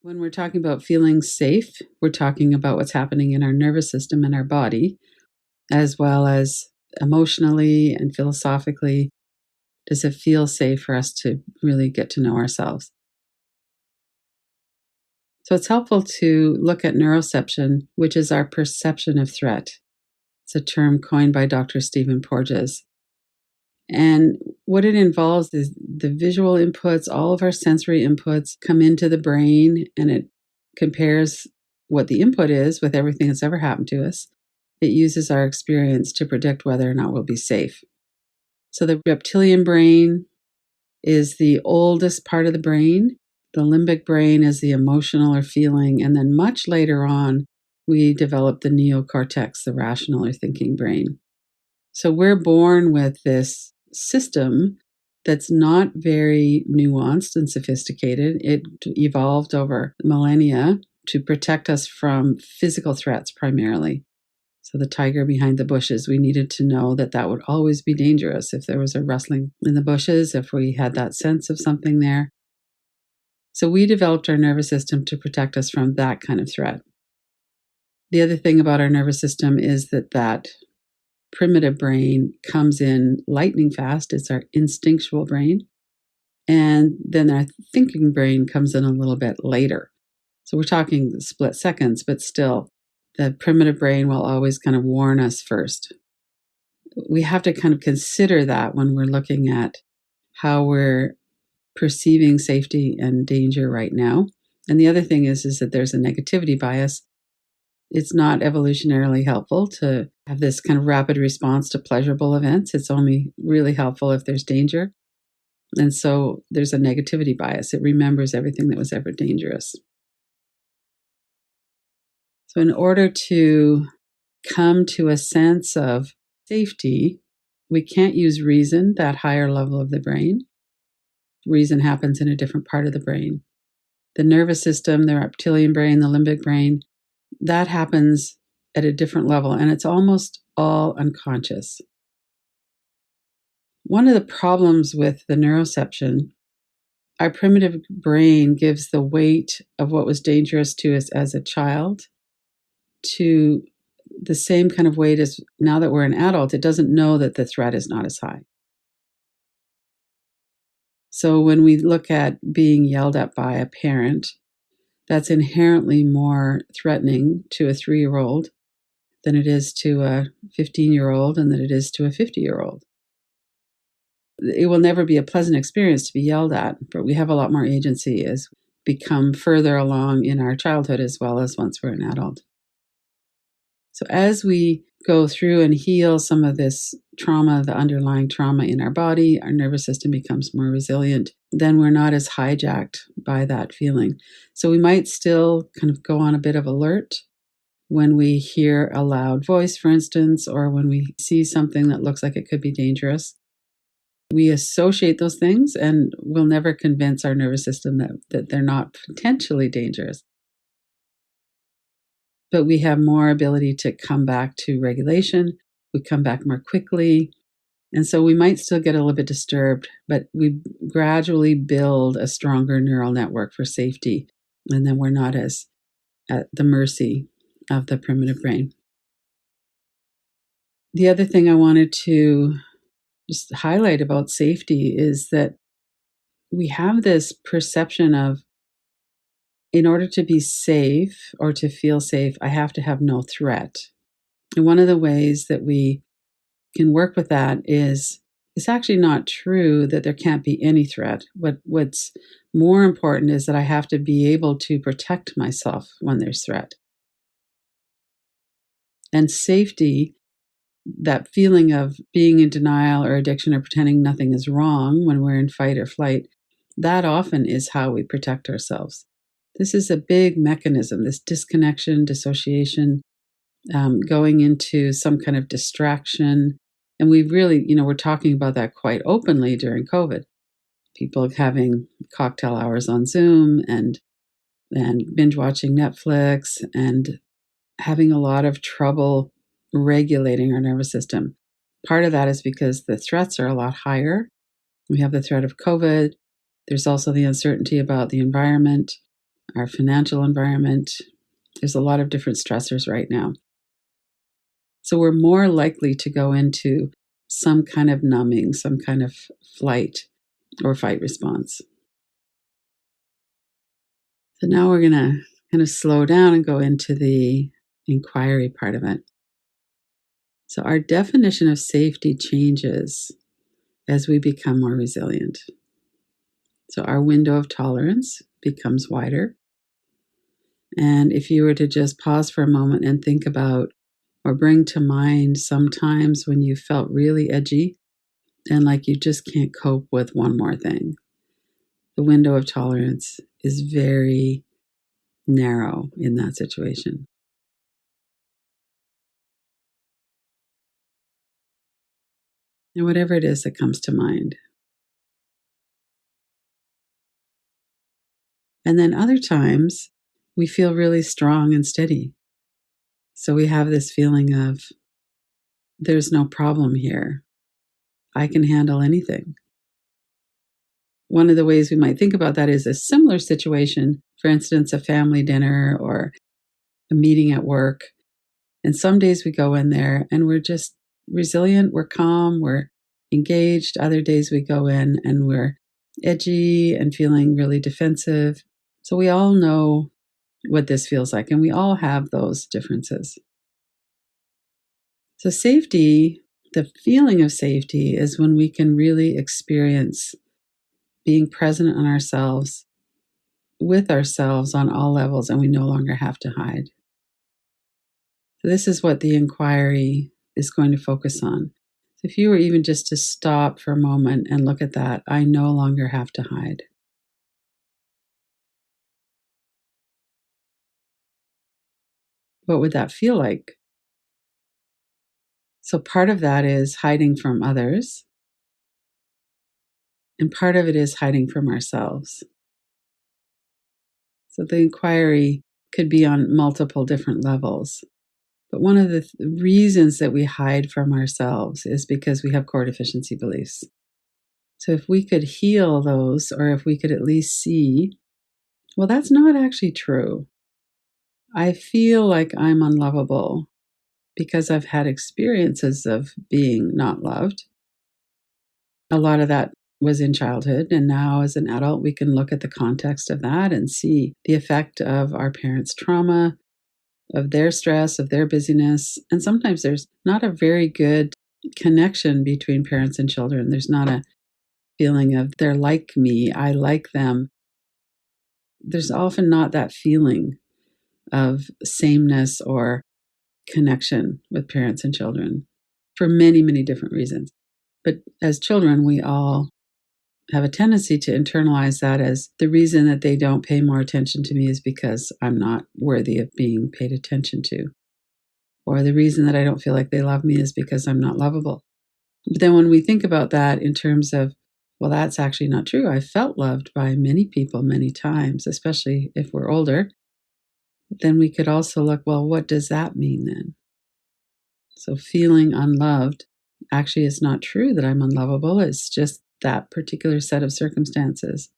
When we're talking about feeling safe, we're talking about what's happening in our nervous system and our body, as well as emotionally and philosophically. Does it feel safe for us to really get to know ourselves? So it's helpful to look at neuroception, which is our perception of threat. It's a term coined by Dr. Stephen Porges. And what it involves is the visual inputs, all of our sensory inputs come into the brain, and it compares what the input is with everything that's ever happened to us. It uses our experience to predict whether or not we'll be safe. So the reptilian brain is the oldest part of the brain. The limbic brain is the emotional or feeling. And then much later on, we develop the neocortex, the rational or thinking brain. So we're born with this system that's not very nuanced and sophisticated. It evolved over millennia to protect us from physical threats primarily. So the tiger behind the bushes, we needed to know that that would always be dangerous if there was a rustling in the bushes, if we had that sense of something there. So we developed our nervous system to protect us from that kind of threat. The other thing about our nervous system is that primitive brain comes in lightning fast. It's our instinctual brain. And then our thinking brain comes in a little bit later. So we're talking split seconds, but still, the primitive brain will always kind of warn us first. We have to kind of consider that when we're looking at how we're perceiving safety and danger right now. And the other thing is that there's a negativity bias. It's not evolutionarily helpful to have this kind of rapid response to pleasurable events. It's only really helpful if there's danger. And so there's a negativity bias. It remembers everything that was ever dangerous. So in order to come to a sense of safety, we can't use reason, that higher level of the brain. Reason happens in a different part of the brain. The nervous system, the reptilian brain, the limbic brain, that happens at a different level, and it's almost all unconscious. One of the problems with the neuroception, our primitive brain gives the weight of what was dangerous to us as a child to the same kind of weight as now that we're an adult. It doesn't know that the threat is not as high. So when we look at being yelled at by a parent, that's inherently more threatening to a 3-year-old than it is to a 15-year-old and than it is to a 50-year-old. It will never be a pleasant experience to be yelled at, but we have a lot more agency as we become further along in our childhood as well as once we're an adult. So as we go through and heal some of this trauma, the underlying trauma in our body, our nervous system becomes more resilient. Then we're not as hijacked by that feeling. So we might still kind of go on a bit of alert when we hear a loud voice, for instance, or when we see something that looks like it could be dangerous. We associate those things and we'll never convince our nervous system that they're not potentially dangerous. But we have more ability to come back to regulation. We come back more quickly. And so we might still get a little bit disturbed, but we gradually build a stronger neural network for safety. And then we're not as at the mercy of the primitive brain. The other thing I wanted to just highlight about safety is that we have this perception of, in order to be safe or to feel safe, I have to have no threat. And one of the ways that we can work with that is it's actually not true that there can't be any threat. What's more important is that I have to be able to protect myself when there's threat. And safety, that feeling of being in denial or addiction or pretending nothing is wrong when we're in fight or flight, that often is how we protect ourselves. This is a big mechanism, this disconnection, dissociation, going into some kind of distraction. And we really, we're talking about that quite openly during COVID. People having cocktail hours on Zoom and binge watching Netflix and having a lot of trouble regulating our nervous system. Part of that is because the threats are a lot higher. We have the threat of COVID. There's also the uncertainty about the environment. our financial environment. There's a lot of different stressors right now. So we're more likely to go into some kind of numbing, some kind of flight or fight response. So now we're going to kind of slow down and go into the inquiry part of it. So our definition of safety changes as we become more resilient. So our window of tolerance becomes wider. And if you were to just pause for a moment and think about or bring to mind some times when you felt really edgy and like you just can't cope with one more thing, the window of tolerance is very narrow in that situation. And whatever it is that comes to mind. And then other times we feel really strong and steady. So we have this feeling of there's no problem here. I can handle anything. One of the ways we might think about that is a similar situation, for instance, a family dinner or a meeting at work. And some days we go in there and we're just resilient, we're calm, we're engaged. Other days we go in and we're edgy and feeling really defensive. So we all know what this feels like, and we all have those differences. So safety, the feeling of safety is when we can really experience being present on ourselves, with ourselves on all levels, and we no longer have to hide. So this is what the inquiry is going to focus on. So if you were even just to stop for a moment and look at that, I no longer have to hide. What would that feel like? So part of that is hiding from others, and part of it is hiding from ourselves. So the inquiry could be on multiple different levels. But one of the reasons that we hide from ourselves is because we have core deficiency beliefs. So if we could heal those, or if we could at least see, well, that's not actually true. I feel like I'm unlovable because I've had experiences of being not loved. A lot of that was in childhood, and now as an adult, we can look at the context of that and see the effect of our parents' trauma, of their stress, of their busyness. And sometimes there's not a very good connection between parents and children. There's not a feeling of they're like me, I like them. There's often not that feeling of sameness or connection with parents and children for many, many different reasons. But as children, we all have a tendency to internalize that as the reason that they don't pay more attention to me is because I'm not worthy of being paid attention to. Or the reason that I don't feel like they love me is because I'm not lovable. But then when we think about that in terms of, well, that's actually not true. I felt loved by many people many times, especially if we're older. But then we could also look, well, what does that mean then? So feeling unloved actually is not true that I'm unlovable. It's just that particular set of circumstances.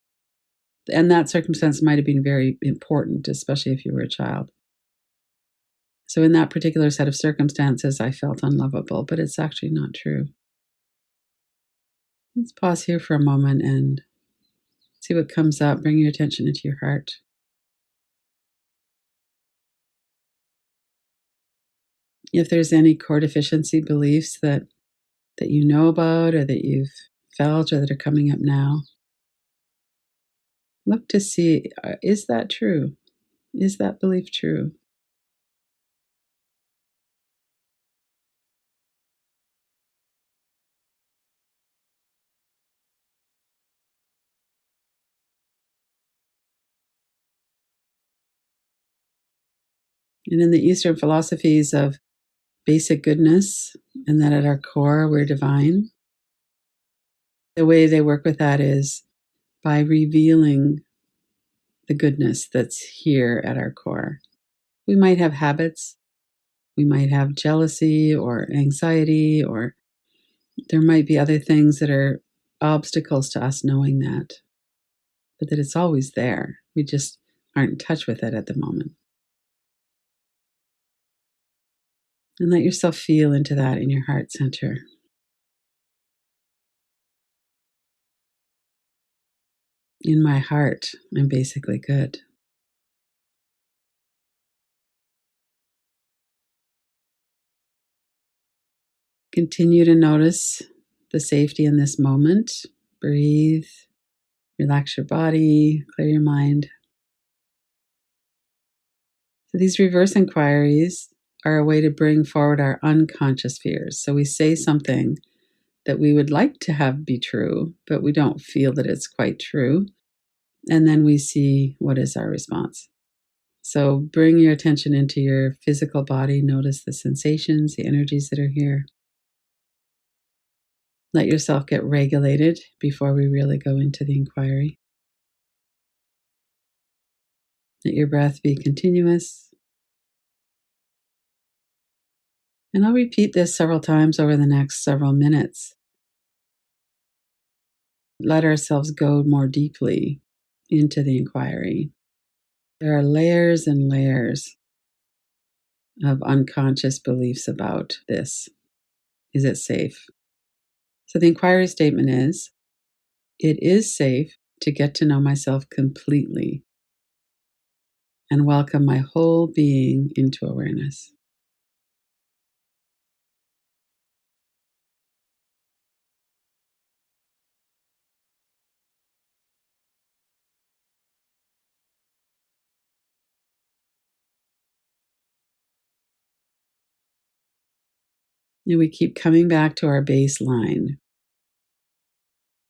And that circumstance might have been very important, especially if you were a child. So in that particular set of circumstances, I felt unlovable, but it's actually not true. Let's pause here for a moment and see what comes up. Bring your attention into your heart. If there's any core deficiency beliefs that you know about or that you've felt or that are coming up now, look to see, is that true? Is that belief true? And in the Eastern philosophies of basic goodness and that at our core we're divine, the way they work with that is by revealing the goodness that's here at our core. We might have habits, we might have jealousy or anxiety, or there might be other things that are obstacles to us knowing that, but that it's always there. We just aren't in touch with it at the moment. And let yourself feel into that in your heart center. In my heart, I'm basically good. Continue to notice the safety in this moment. Breathe, relax your body, clear your mind. So these reverse inquiries are a way to bring forward our unconscious fears. So we say something that we would like to have be true, but we don't feel that it's quite true. And then we see what is our response. So bring your attention into your physical body. Notice the sensations, the energies that are here. Let yourself get regulated before we really go into the inquiry. Let your breath be continuous. And I'll repeat this several times over the next several minutes. Let ourselves go more deeply into the inquiry. There are layers and layers of unconscious beliefs about this. Is it safe? So the inquiry statement is, it is safe to get to know myself completely and welcome my whole being into awareness. And we keep coming back to our baseline,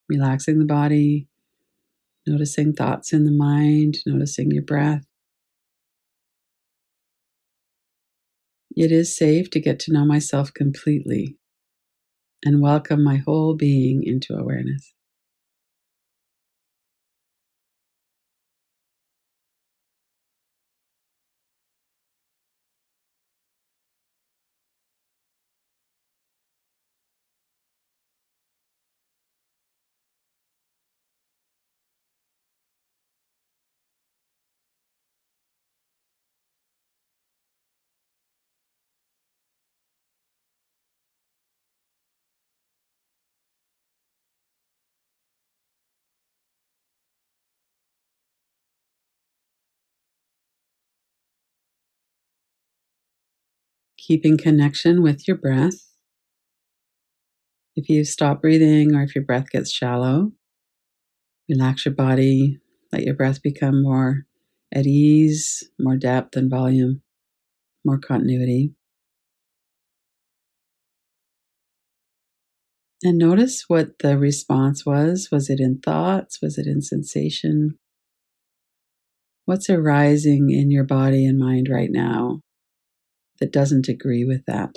relaxing the body, noticing thoughts in the mind, noticing your breath. It is safe to get to know myself completely and welcome my whole being into awareness. Keeping connection with your breath. If you stop breathing or if your breath gets shallow, relax your body, let your breath become more at ease, more depth and volume, more continuity. And notice what the response was. Was it in thoughts? Was it in sensation? What's arising in your body and mind right now that doesn't agree with that?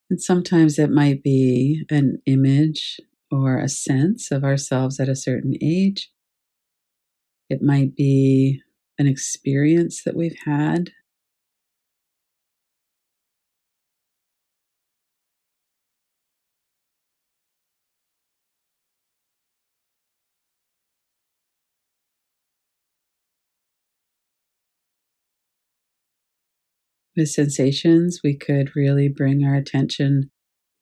And sometimes it might be an image or a sense of ourselves at a certain age. It might be an experience that we've had. With sensations, we could really bring our attention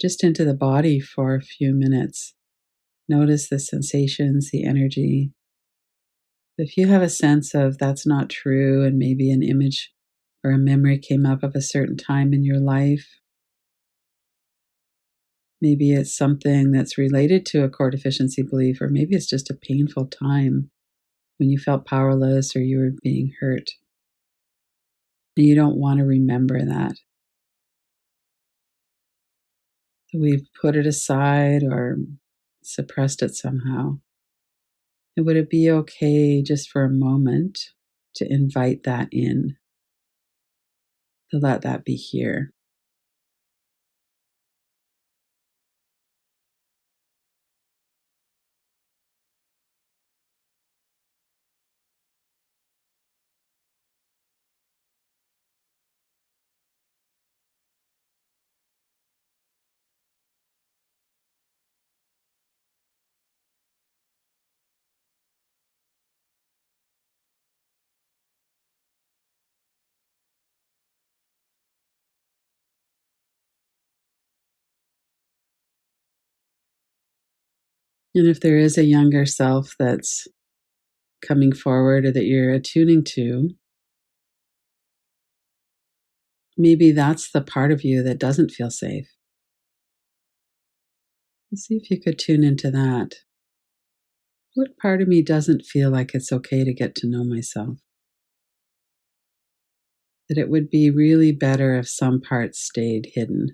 just into the body for a few minutes. Notice the sensations, the energy. If you have a sense of that's not true, and maybe an image or a memory came up of a certain time in your life, maybe it's something that's related to a core deficiency belief, or maybe it's just a painful time when you felt powerless or you were being hurt. And you don't want to remember that. So we've put it aside or suppressed it somehow. And would it be okay just for a moment to invite that in, to let that be here? And if there is a younger self that's coming forward or that you're attuning to, maybe that's the part of you that doesn't feel safe. See if you could tune into that. What part of me doesn't feel like it's okay to get to know myself? That it would be really better if some parts stayed hidden.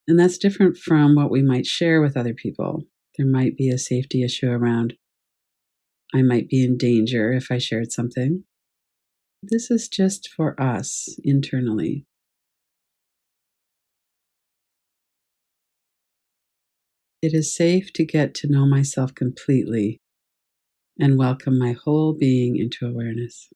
And that's different from what we might share with other people. There might be a safety issue around, I might be in danger if I shared something. This is just for us internally. It is safe to get to know myself completely and welcome my whole being into awareness.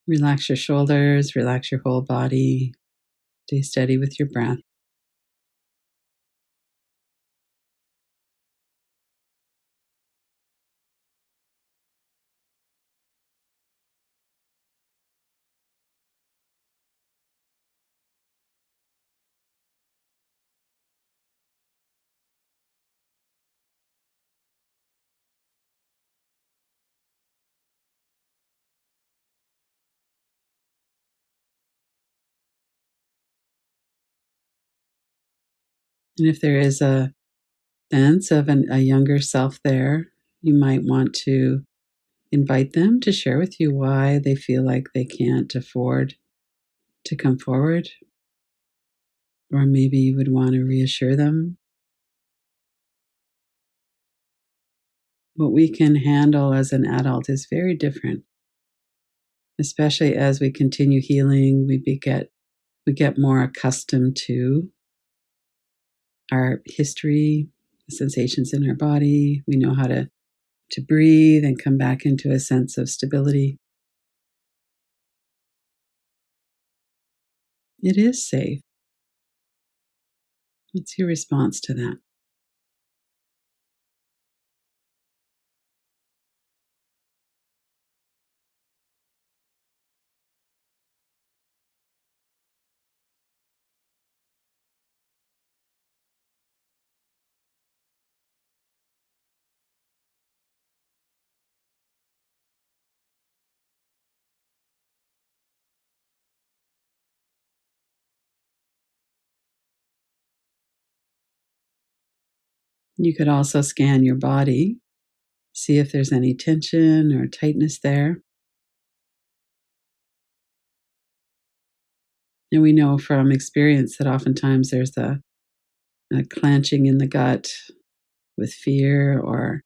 Relax your shoulders, relax your whole body. Stay steady with your breath. And if there is a sense of a younger self there, you might want to invite them to share with you why they feel like they can't afford to come forward. Or maybe you would want to reassure them. What we can handle as an adult is very different, especially as we continue healing. We get more accustomed to our history, the sensations in our body. We know how to breathe and come back into a sense of stability. It is safe. What's your response to that? You could also scan your body, see if there's any tension or tightness there. And we know from experience that oftentimes there's a clenching in the gut with fear, or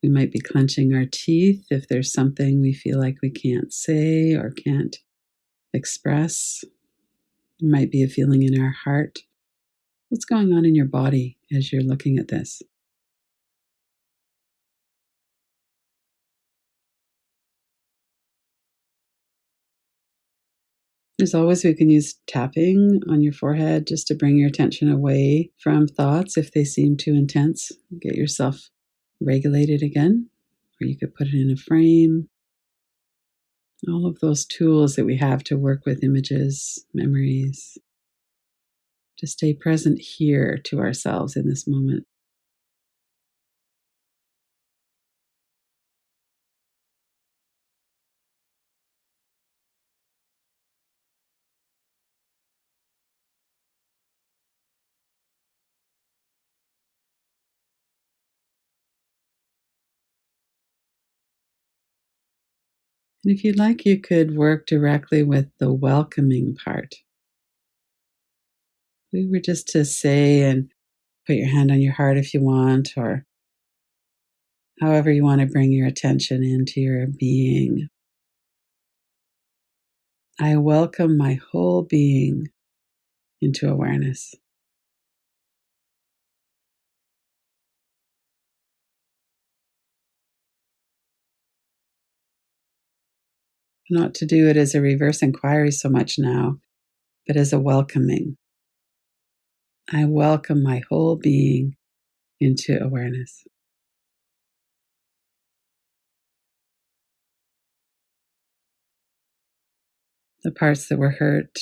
we might be clenching our teeth if there's something we feel like we can't say or can't express. There might be a feeling in our heart. What's going on in your body as you're looking at this? There's always, we can use tapping on your forehead just to bring your attention away from thoughts if they seem too intense. Get yourself regulated again, or you could put it in a frame. All of those tools that we have to work with images, memories, to stay present here to ourselves in this moment. And if you'd like, you could work directly with the welcoming part. We were just to say, and put your hand on your heart if you want, or however you want to bring your attention into your being. I welcome my whole being into awareness. Not to do it as a reverse inquiry so much now, but as a welcoming. I welcome my whole being into awareness. The parts that were hurt,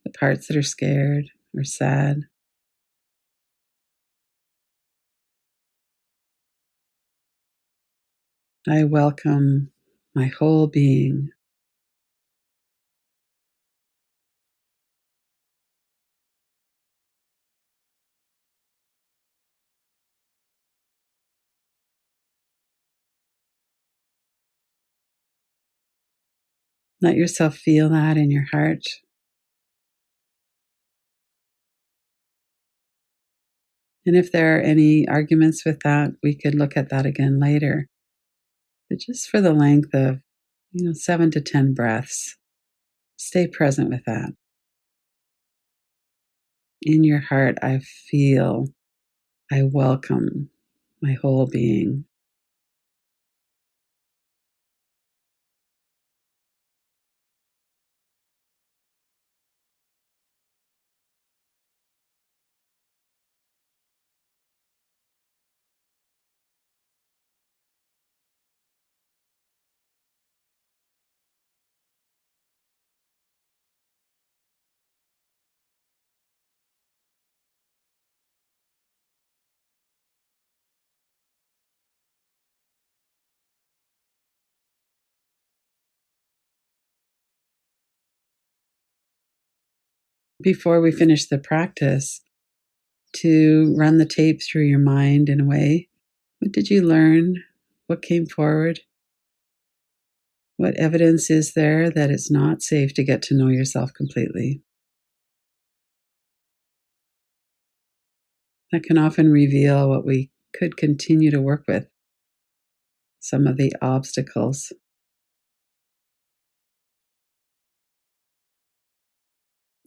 the parts that are scared or sad. I welcome my whole being. Let yourself feel that in your heart. And if there are any arguments with that, we could look at that again later. But just for the length of, 7 to 10 breaths, stay present with that. In your heart, I feel, I welcome my whole being. Before we finish the practice, to run the tape through your mind in a way. What did you learn? What came forward? What evidence is there that it's not safe to get to know yourself completely? That can often reveal what we could continue to work with, some of the obstacles.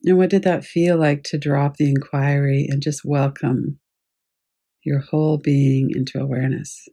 And what did that feel like to drop the inquiry and just welcome your whole being into awareness?